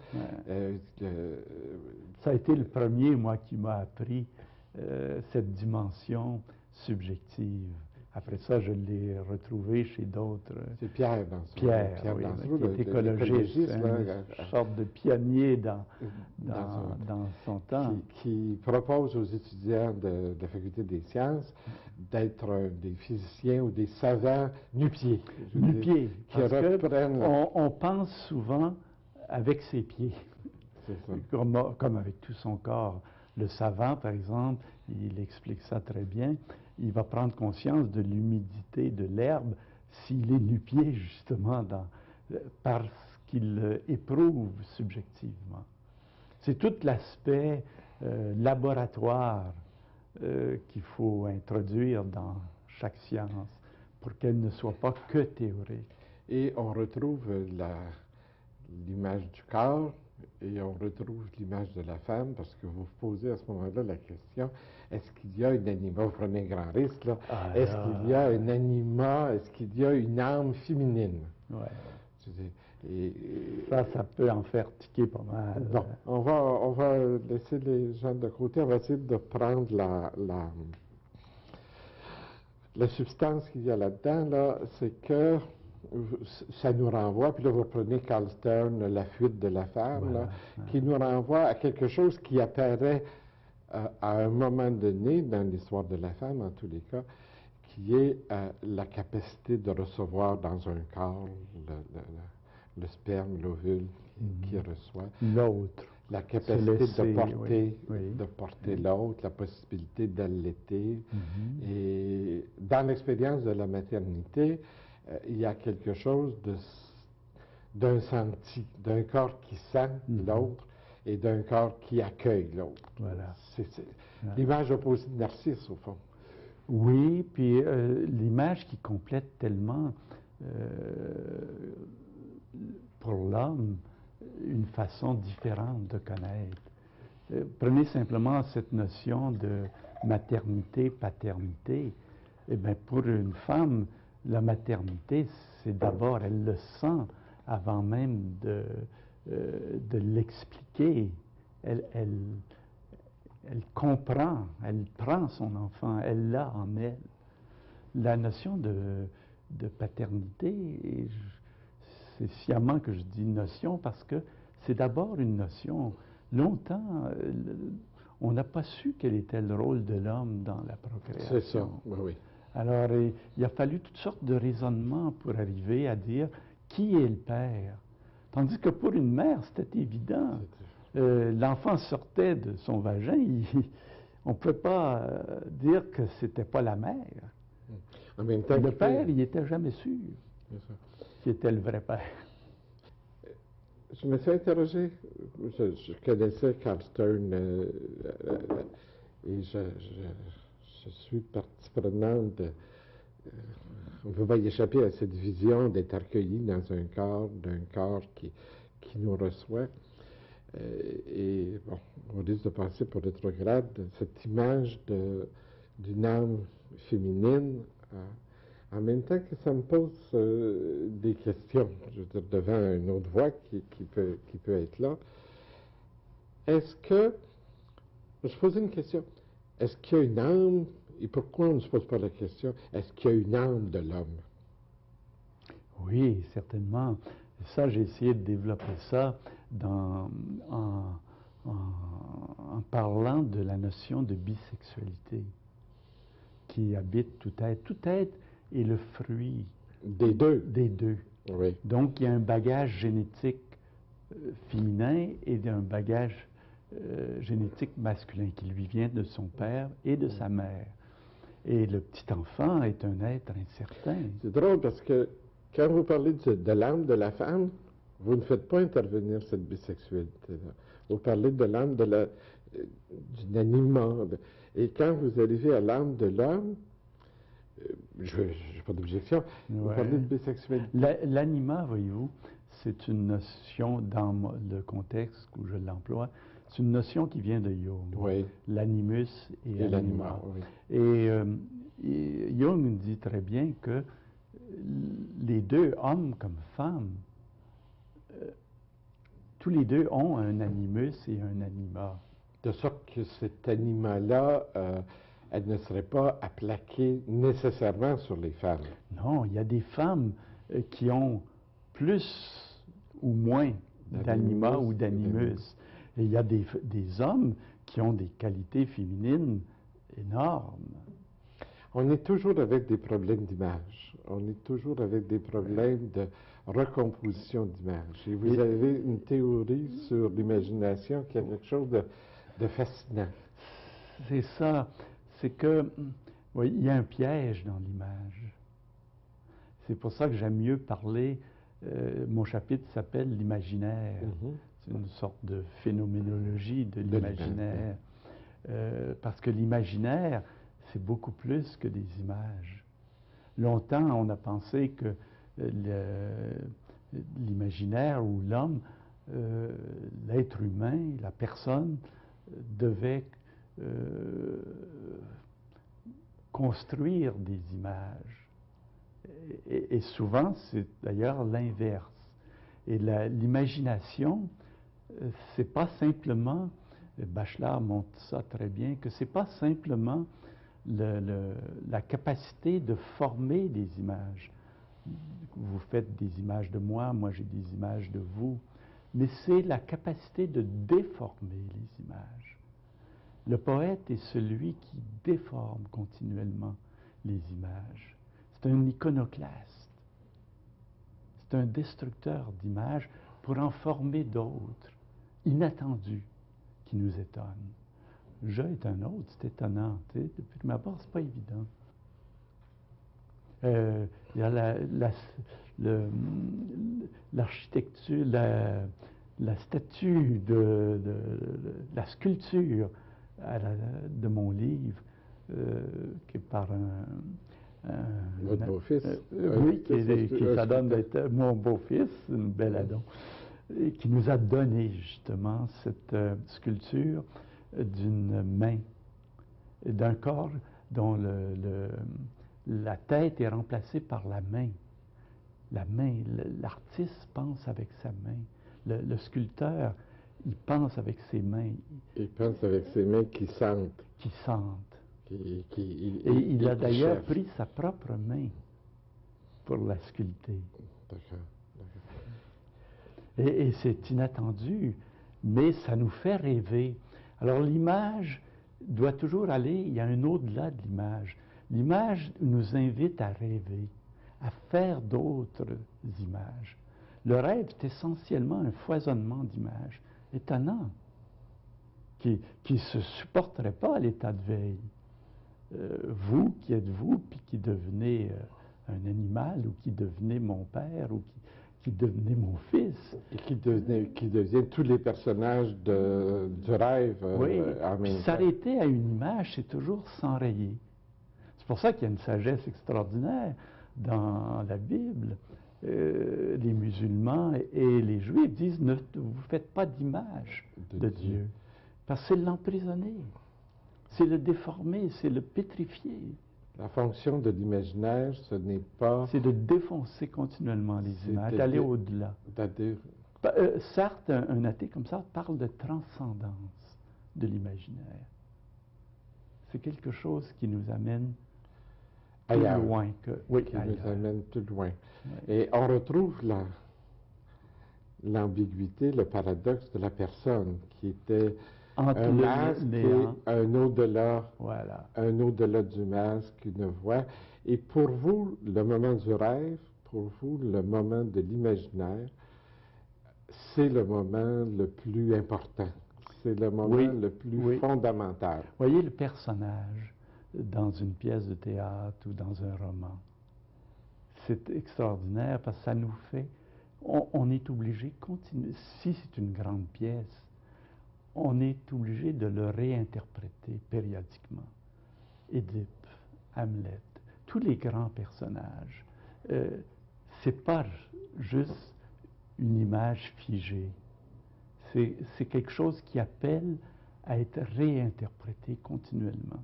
Ça a été le premier, moi, qui m'a appris cette dimension subjective. Après ça, je l'ai retrouvé chez d'autres. C'est Pierre Dansereau. Pierre Dansereau, qui est écologiste, une sorte de pionnier dans son temps. Qui propose aux étudiants de la faculté des sciences d'être des physiciens ou des savants nu-pieds. Nu-pieds, qui reprennent... On pense souvent avec ses pieds, comme avec tout son corps. Le savant, par exemple, il explique ça très bien. Il va prendre conscience de l'humidité de l'herbe s'il est nu-pied, justement, parce qu'il éprouve subjectivement. C'est tout l'aspect laboratoire qu'il faut introduire dans chaque science pour qu'elle ne soit pas que théorique. Et on retrouve l'image du corps et on retrouve l'image de la femme, parce que vous vous posez à ce moment-là la question, est-ce qu'il y a un anima, vous prenez un grand risque là, est-ce qu'il y a un anima, est-ce qu'il y a une âme féminine? Ouais. Et ça peut en faire tiquer pas mal. Bon, on va laisser les gens de côté, on va essayer de prendre la substance qu'il y a là-dedans, là, c'est que ça nous renvoie, puis là vous prenez Carl Stern, La fuite de la femme, là, qui nous renvoie à quelque chose qui apparaît à un moment donné dans l'histoire de la femme, en tous les cas, qui est la capacité de recevoir dans un corps le sperme, l'ovule qui reçoit. L'autre. La capacité de porter l'autre, la possibilité d'allaiter. Et dans l'expérience de la maternité, il y a quelque chose d'un senti, d'un corps qui sent l'autre et d'un corps qui accueille l'autre. Voilà. Voilà. L'image opposée de Narcisse, au fond. Oui, puis l'image qui complète tellement pour l'homme une façon différente de connaître. Prenez simplement cette notion de maternité, paternité. Eh bien, pour une femme, la maternité, c'est d'abord, elle le sent avant même de l'expliquer. Elle comprend, elle prend son enfant, elle l'a en elle. La notion de paternité, c'est sciemment que je dis notion parce que c'est d'abord une notion. Longtemps, on n'a pas su quel était le rôle de l'homme dans la procréation. C'est ça, oui. Alors, il a fallu toutes sortes de raisonnements pour arriver à dire qui est le père. Tandis que pour une mère, c'était évident. L'enfant sortait de son vagin, on ne peut pas dire que c'était pas la mère. En même temps, le père, il n'était jamais sûr qui était le vrai père. Je me suis interrogé, je connaissais Carl Stern et je suis partie prenante on ne peut pas y échapper à cette vision d'être accueilli dans un corps, d'un corps qui nous reçoit. Et bon, on risque de passer pour rétrograde, cette image d'une âme féminine, en même temps que ça me pose des questions, je veux dire, devant une autre voix qui peut être là. Est-ce que, je pose une question, est-ce qu'il y a une âme, et pourquoi on ne se pose pas la question, est-ce qu'il y a une âme de l'homme? Oui, certainement. Ça, j'ai essayé de développer ça en parlant de la notion de bisexualité qui habite tout être. Tout être est le fruit des deux. Des deux. Oui. Donc, il y a un bagage génétique féminin et un bagage génétique masculin qui lui vient de son père et de sa mère. Et le petit enfant est un être incertain. C'est drôle parce que quand vous parlez de l'âme de la femme, vous ne faites pas intervenir cette bisexualité-là. Vous parlez de l'âme d'une animal. Et quand vous arrivez à l'âme de l'homme, je n'ai pas d'objection, vous parlez de bisexualité. L'anima, voyez-vous, c'est une notion, dans le contexte où je l'emploie, c'est une notion qui vient de Jung. Oui. L'animus et l'anima. Oui. Et Jung dit très bien que les deux, hommes comme femmes, tous les deux ont un animus et un anima. De sorte que cet anima-là, elle ne serait pas à plaquer nécessairement sur les femmes. Non, il y a des femmes qui ont plus ou moins d'anima ou d'animus. Et il y a des hommes qui ont des qualités féminines énormes. On est toujours avec des problèmes d'image. On est toujours avec des problèmes de recomposition d'image. Et vous avez une théorie sur l'imagination qui a quelque chose de fascinant. C'est ça. C'est que, oui, il y a un piège dans l'image. C'est pour ça que j'aime mieux parler, mon chapitre s'appelle l'imaginaire. C'est une sorte de phénoménologie de l'imaginaire. Parce que l'imaginaire, c'est beaucoup plus que des images. Longtemps, on a pensé que l'imaginaire ou l'homme, l'être humain, la personne, devait construire des images. Et souvent, c'est d'ailleurs l'inverse. Et l'imagination, c'est pas simplement, Bachelard montre ça très bien, que c'est pas simplement la capacité de former des images. Vous faites des images de moi, moi j'ai des images de vous, mais c'est la capacité de déformer les images. Le poète est celui qui déforme continuellement les images. C'est un iconoclaste. C'est un destructeur d'images pour en former d'autres, inattendus, qui nous étonnent. Je est un autre, c'est étonnant. Depuis ma part, c'est pas évident. Il y a l'architecture, la statue la sculpture de mon livre, qui est par Votre beau-fils? Oui, ça donne d'être mon beau-fils, une belle adon, et qui nous a donné justement cette sculpture d'une main, d'un corps dont la tête est remplacée par la main. La main, l'artiste pense avec sa main. Le sculpteur, il pense avec ses mains. Il pense avec ses mains qui sentent. Qui sentent. Et il a d'ailleurs pris sa propre main pour la sculpter. D'accord. Et c'est inattendu, mais ça nous fait rêver. Alors l'image doit toujours aller, il y a un au-delà de l'image. L'image nous invite à rêver, à faire d'autres images. Le rêve est essentiellement un foisonnement d'images, étonnant, qui ne se supporterait pas à l'état de veille. Vous qui êtes vous, puis qui devenez un animal, ou qui devenez mon père, ou qui devenez mon fils. Et qui deviennent tous les personnages du rêve oui, en même temps. S'arrêter à une image, c'est toujours s'enrayer. C'est pour ça qu'il y a une sagesse extraordinaire dans la Bible. Les musulmans et les juifs disent ne vous faites pas d'image de Dieu. Parce que c'est l'emprisonner, c'est le déformer, c'est le pétrifier. La fonction de l'imaginaire, ce n'est pas... C'est de défoncer continuellement les images, d'aller au-delà. Certes, un athée comme ça parle de transcendance de l'imaginaire. C'est quelque chose qui nous amène plus loin que... Oui, qui nous amène plus loin. Oui. Et on retrouve l'ambiguïté, le paradoxe de la personne qui était entre un masque et un au-delà, voilà. Un au-delà du masque, une voix. Et pour vous, le moment du rêve, pour vous, le moment de l'imaginaire, c'est le moment le plus important. C'est le moment le plus fondamental. Voyez le personnage dans une pièce de théâtre ou dans un roman. C'est extraordinaire parce que ça nous fait... On est obligé de continuer. Si c'est une grande pièce, on est obligé de le réinterpréter périodiquement. Édipe, Hamlet, tous les grands personnages. C'est pas juste une image figée. C'est quelque chose qui appelle à être réinterprété continuellement.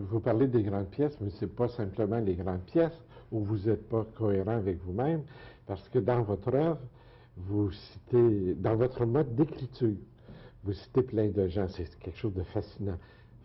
Vous parlez des grandes pièces, mais ce n'est pas simplement les grandes pièces où vous n'êtes pas cohérent avec vous-même, parce que dans votre œuvre, vous citez, dans votre mode d'écriture, vous citez plein de gens, c'est quelque chose de fascinant.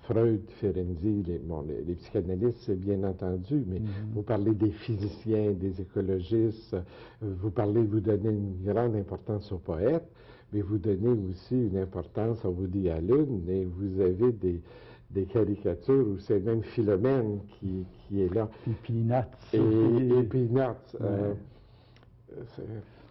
Freud, Ferenczi, les psychanalystes, c'est bien entendu, mais vous parlez des physiciens, des écologistes, vous donnez une grande importance aux poètes, mais vous donnez aussi une importance à Woody Allen, et vous avez des caricatures où c'est même Philomène qui est là. Et Peanuts. Et Peanuts.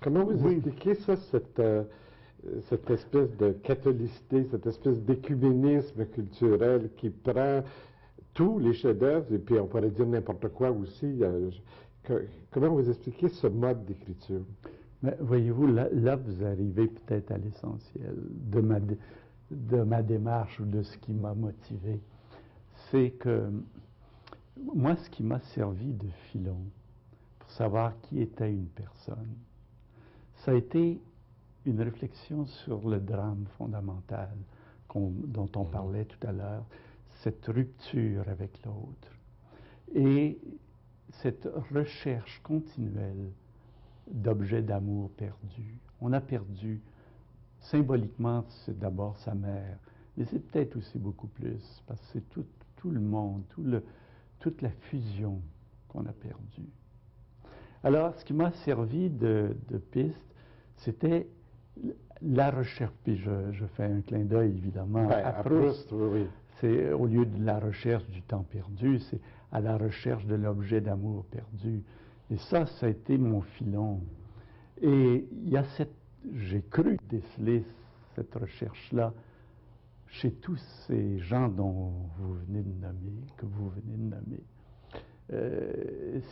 Comment vous expliquez ça, cette espèce de catholicité, cette espèce d'écuménisme culturel qui prend tous les chefs-d'œuvre, et puis on pourrait dire n'importe quoi aussi. Comment vous expliquez ce mode d'écriture? Mais voyez-vous, là, vous arrivez peut-être à l'essentiel de ma démarche ou de ce qui m'a motivé. C'est que moi, ce qui m'a servi de filon pour savoir qui était une personne, ça a été une réflexion sur le drame fondamental dont on parlait tout à l'heure, cette rupture avec l'autre et cette recherche continuelle d'objets d'amour perdus. On a perdu, symboliquement, c'est d'abord sa mère, mais c'est peut-être aussi beaucoup plus, parce que c'est tout le monde, toute la fusion qu'on a perdue. Alors, ce qui m'a servi de piste, c'était la recherche, puis je fais un clin d'œil évidemment à Proust. Oui. C'est au lieu de la recherche du temps perdu, c'est à la recherche de l'objet d'amour perdu. Et ça a été mon filon. Et il y a j'ai cru déceler cette recherche-là chez tous ces gens dont vous venez de nommer, que vous venez de nommer.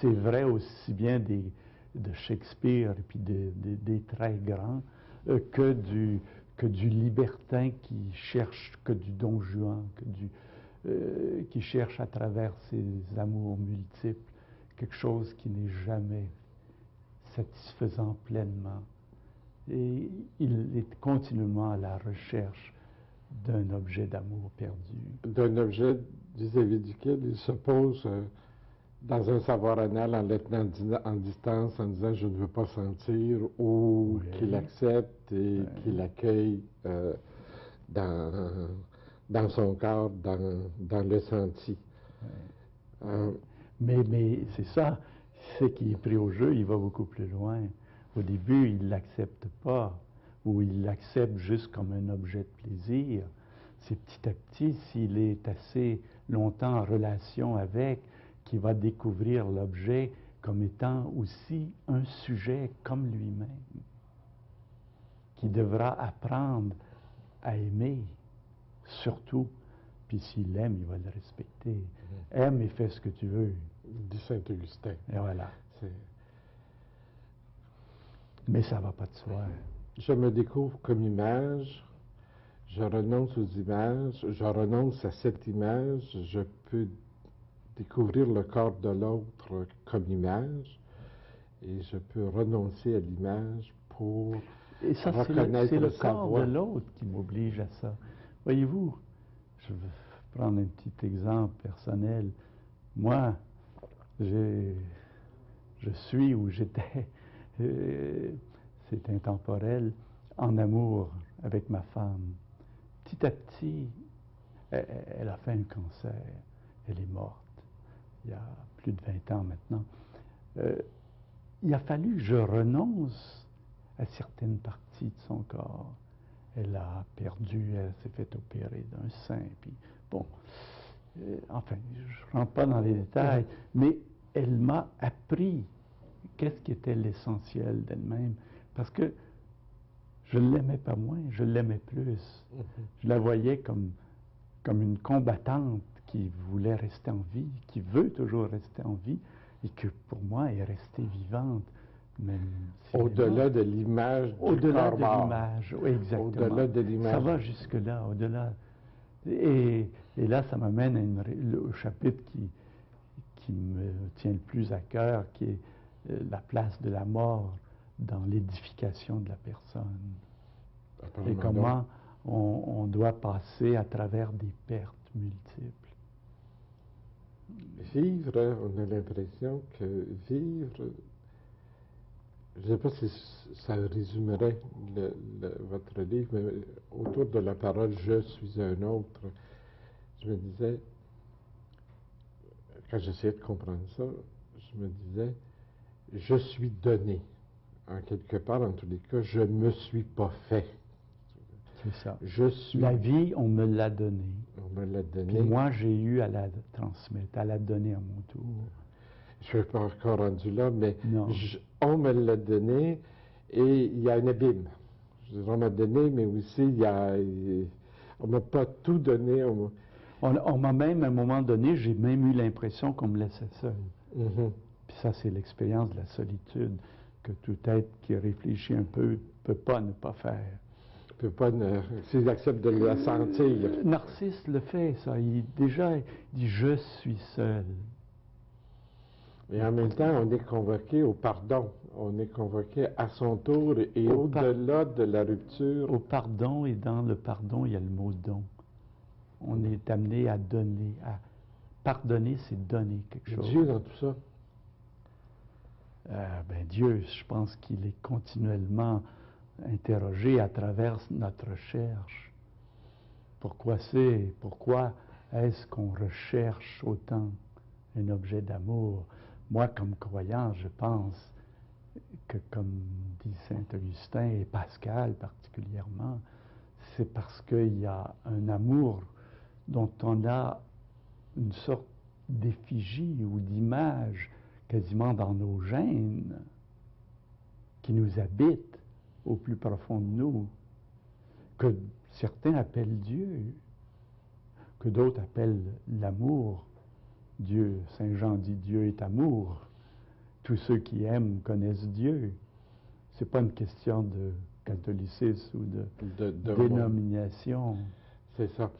c'est vrai aussi bien de Shakespeare et puis des très grands que du libertin qui cherche, que du Don Juan, qui cherche à travers ses amours multiples quelque chose qui n'est jamais satisfaisant pleinement. Et il est continuellement à la recherche d'un objet d'amour perdu. D'un objet vis-à-vis duquel il se pose dans un savoir anal en le tenant en distance, en disant je ne veux pas sentir, ou Oui. qu'il accepte et Oui. qu'il accueille dans son corps, dans le senti. Oui. Mais c'est ça, c'est qu'il est pris au jeu, il va beaucoup plus loin. Au début, il ne l'accepte pas, ou il l'accepte juste comme un objet de plaisir. C'est petit à petit, s'il est assez longtemps en relation avec, qu'il va découvrir l'objet comme étant aussi un sujet comme lui-même, qui devra apprendre à aimer, surtout. Puis s'il aime, il va le respecter. Aime et fais ce que tu veux. Dit Saint-Augustin. Et voilà. C'est... Mais ça ne va pas de soi. Je me découvre comme image, je renonce aux images, je renonce à cette image, je peux découvrir le corps de l'autre comme image, et je peux renoncer à l'image pour Et ça, reconnaître c'est le sa corps voix. de l'autre qui m'oblige à ça. Voyez-vous, je vais prendre un petit exemple personnel. Moi, je suis ou j'étais, c'est intemporel, en amour avec ma femme. Petit à petit, elle a fait un cancer. Elle est morte il y a plus de 20 ans maintenant. Il a fallu que je renonce à certaines parties de son corps. Elle a perdu, elle s'est fait opérer d'un sein, puis bon, enfin, je ne rentre pas dans les détails, mais elle m'a appris qu'est-ce qui était l'essentiel d'elle-même, parce que je ne l'aimais pas moins, je l'aimais plus. Je la voyais comme une combattante qui voulait rester en vie, qui veut toujours rester en vie, et que pour moi est restée vivante. Même si Au-delà de l'image du au-delà corps de mort. l'image, oui, exactement. Au-delà de l'image. Ça va jusque-là, au-delà. Et là, ça m'amène au chapitre qui me tient le plus à cœur, qui est la place de la mort dans l'édification de la personne. Et comment on doit passer à travers des pertes multiples. Vivre, on a l'impression que vivre, je ne sais pas si ça résumerait votre livre, mais autour de la parole « je suis un autre », je me disais, quand j'essayais de comprendre ça, je me disais, je suis donné. En quelque part, en tous les cas, je ne me suis pas fait. C'est ça. Je suis... La vie, on me l'a donnée. On me l'a donné. Puis moi, j'ai eu à la transmettre, à la donner à mon tour. Je ne suis pas encore rendu là, mais on me l'a donné et il y a un abîme. On m'a donné, mais aussi on ne m'a pas tout donné. On m'a même, à un moment donné, j'ai même eu l'impression qu'on me laissait seul. Puis ça, c'est l'expérience de la solitude que tout être qui réfléchit un peu ne peut pas ne pas faire. Peut pas s'il accepte de la sentir. Narcisse le fait, ça. Il dit « je suis seul ». Et en même temps, on est convoqué au pardon. On est convoqué à son tour et au-delà de la rupture. Au pardon, et dans le pardon, il y a le mot don. On est amené à donner. Pardonner, c'est donner quelque chose. Dieu dans tout ça? Dieu, je pense qu'il est continuellement interrogé à travers notre recherche. Pourquoi est-ce qu'on recherche autant un objet d'amour? Moi, comme croyant, je pense que, comme dit saint Augustin et Pascal particulièrement, c'est parce qu'il y a un amour dont on a une sorte d'effigie ou d'image quasiment dans nos gènes qui nous habite au plus profond de nous, que certains appellent Dieu, que d'autres appellent l'amour. Dieu, Saint Jean dit Dieu est amour. tous ceux qui aiment connaissent Dieu. Ce n'est pas une question de catholicisme ou de dénomination. C'est ça.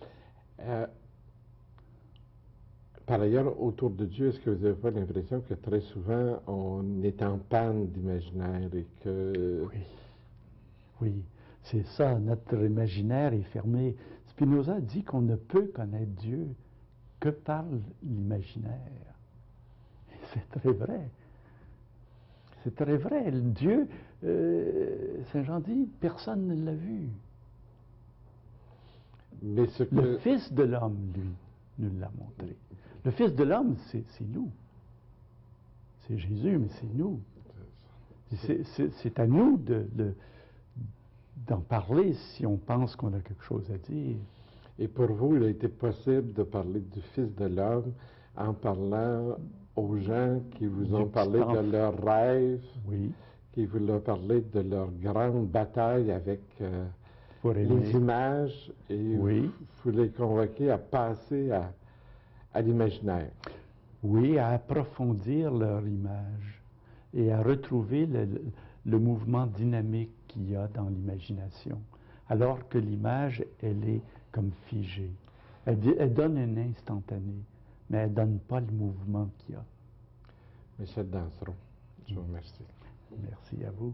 Par ailleurs, autour de Dieu, est-ce que vous n'avez pas l'impression que très souvent, on est en panne d'imaginaire et que... Oui, oui, c'est ça, notre imaginaire est fermé. Spinoza dit qu'on ne peut connaître Dieu que par l'imaginaire. C'est très vrai. C'est très vrai. Dieu, Saint Jean dit, personne ne l'a vu. Mais ce que... Le Fils de l'homme, lui, nous l'a montré. Le Fils de l'homme, c'est nous. C'est Jésus, mais c'est nous. C'est à nous d'en parler si on pense qu'on a quelque chose à dire. Et pour vous, il a été possible de parler du Fils de l'homme en parlant aux gens qui vous ont parlé de leurs rêves, oui, qui vous ont parlé de leur grande bataille avec les images, et oui. vous les convoquez à passer à l'imaginaire. Oui, à approfondir leur image et à retrouver le mouvement dynamique qu'il y a dans l'imagination, alors que l'image, elle est comme figée. Elle donne un instantané, mais elle ne donne pas le mouvement qu'il y a. Michel Dansereau, je vous remercie. Merci à vous.